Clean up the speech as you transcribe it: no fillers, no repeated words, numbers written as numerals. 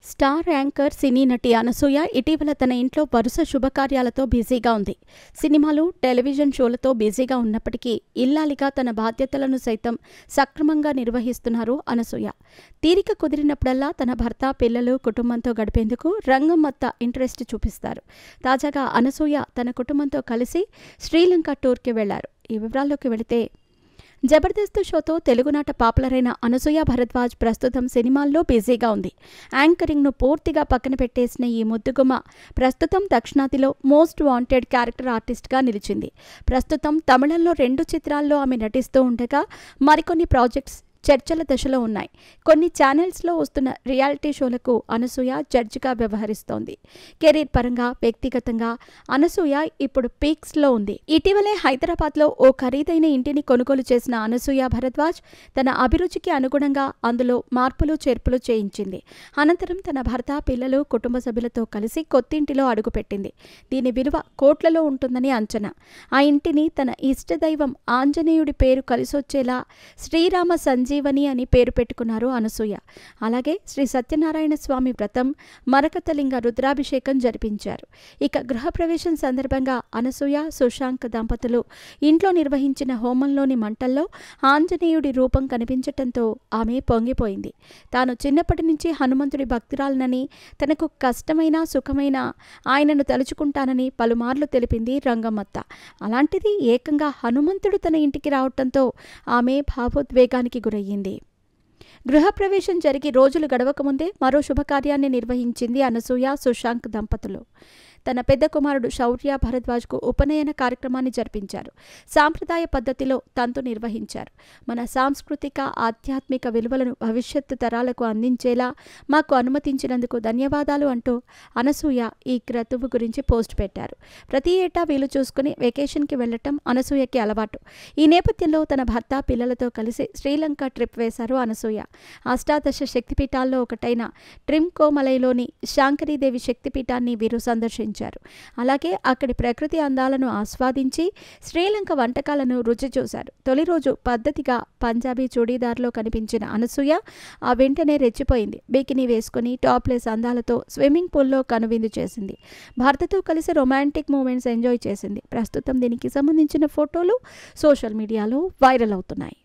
Star anchor సినీ నటి అనసూయ ఇటీవల తన ఇంట్లో వరుస శుభకార్యాలతో బిజీగా ఉంది. సినిమాలు, టెలివిజన్ షోలతో బిజీగా ఉన్నప్పటికీ ఇల్లాలిగా తన బాధ్యతలను సైతం సక్రమంగా నిర్వహిస్తున్నారు అనసూయ. తీరిక కుదిరినప్పుడల్లా తన భర్త, పిల్లలు, కుటుంబంతో గడిపేందుకు రంగమ్మత్త ఇంట్రెస్ట్ చూపిస్తారు. తాజాగా అనసూయ తన కుటుంబంతో కలిసి శ్రీలంక టూర్కి వెళ్లారు. ఈ వివరాల్లోకి వెళితే, జబర్దస్త్ షోతో తెలుగునాట పాపులర్ అయిన అనసూయ భరద్వాజ్ ప్రస్తుతం సినిమాల్లో బిజీగా ఉంది. యాంకరింగ్ను పూర్తిగా పక్కన పెట్టేసిన ఈ ముద్దుగుమ్మ ప్రస్తుతం దక్షిణాదిలో మోస్ట్ వాంటెడ్ క్యారెక్టర్ ఆర్టిస్ట్గా నిలిచింది. ప్రస్తుతం తమిళంలో 2 చిత్రాల్లో ఆమె నటిస్తూ ఉండగా మరికొన్ని ప్రాజెక్ట్స్ చర్చల దశలో ఉన్నాయి. కొన్ని ఛానల్స్లో వస్తున్న రియాలిటీ షోలకు అనసూయ జడ్జిగా వ్యవహరిస్తోంది. కెరీర్ పరంగా, వ్యక్తిగతంగా అనసూయ ఇప్పుడు పీక్స్లో ఉంది. ఇటీవలే హైదరాబాద్లో ఓ ఖరీదైన ఇంటిని కొనుగోలు చేసిన అనసూయ భరద్వాజ్ తన అభిరుచికి అనుగుణంగా అందులో మార్పులు చేర్పులు చేయించింది. అనంతరం తన భర్త, పిల్లలు, కుటుంబ సభ్యులతో కలిసి కొత్తింటిలో అడుగుపెట్టింది. దీని విలువ కోట్లలో ఉంటుందని అంచనా. ఆ ఇంటిని తన ఇష్టదైవం ఆంజనేయుడి పేరు కలిసొచ్చేలా శ్రీరామ సంజీవని అని పేరు పెట్టుకున్నారు అనసూయ. అలాగే శ్రీ సత్యనారాయణ స్వామి వ్రతం, మరకతలింగ రుద్రాభిషేకం జరిపించారు. ఇక గృహప్రవేశం సందర్భంగా అనసూయ, సుశాంక్ దంపతులు ఇంట్లో నిర్వహించిన హోమంలోని మంటల్లో ఆంజనేయుడి రూపం కనిపించటంతో ఆమె పొంగిపోయింది. తాను చిన్నప్పటి నుంచి హనుమంతుడి భక్తురాలనని, తనకు కష్టమైన సుఖమైన ఆయనను తలుచుకుంటానని పలుమార్లు తెలిపింది రంగమ్మత్త. అలాంటిది ఏకంగా హనుమంతుడు తన ఇంటికి రావటంతో ఆమె భావోద్వేగానికి గురయ్యింది. గృహప్రవేశం జరిగి రోజులు గడవకముందే మరో శుభకార్యాన్ని నిర్వహించింది అనసూయ, సుశాంక్ దంపతులు. తన పెద్ద కుమారుడు శౌర్య భరద్వాజ్కు ఉపనయన కార్యక్రమాన్ని జరిపించారు. సాంప్రదాయ పద్ధతిలో తంతు నిర్వహించారు. మన సాంస్కృతిక, ఆధ్యాత్మిక విలువలను భవిష్యత్తు తరాలకు అందించేలా మాకు అనుమతించినందుకు ధన్యవాదాలు అంటూ అనసూయ ఈ క్రతువు గురించి పోస్ట్ పెట్టారు. ప్రతి ఏటా వీలు చూసుకుని వెకేషన్కి వెళ్లటం అనసూయకి అలవాటు. ఈ నేపథ్యంలో తన భర్త, పిల్లలతో కలిసి శ్రీలంక ట్రిప్ వేశారు అనసూయ. అష్టాదశ శక్తిపీఠాల్లో ఒకటైన ట్రిమ్కోమలైలోని శాంకరీదేవి శక్తిపీఠాన్ని వీరు సందర్శించారు. అలాగే అక్కడి ప్రకృతి అందాలను ఆస్వాదించి శ్రీలంక వంటకాలను రుచి చూశారు. తొలి రోజు పద్ధతిగా పంజాబీ చూడీదార్లో కనిపించిన అనసూయ ఆ వెంటనే రెచ్చిపోయింది. బికినీ వేసుకుని టాప్లెస్ అందాలతో స్విమ్మింగ్ పూల్లో కనువిందు చేసింది. భర్తతో కలిసి రొమాంటిక్ మూమెంట్స్ ఎంజాయ్ చేసింది. ప్రస్తుతం దీనికి సంబంధించిన ఫోటోలు సోషల్ మీడియాలో వైరల్ అవుతున్నాయి.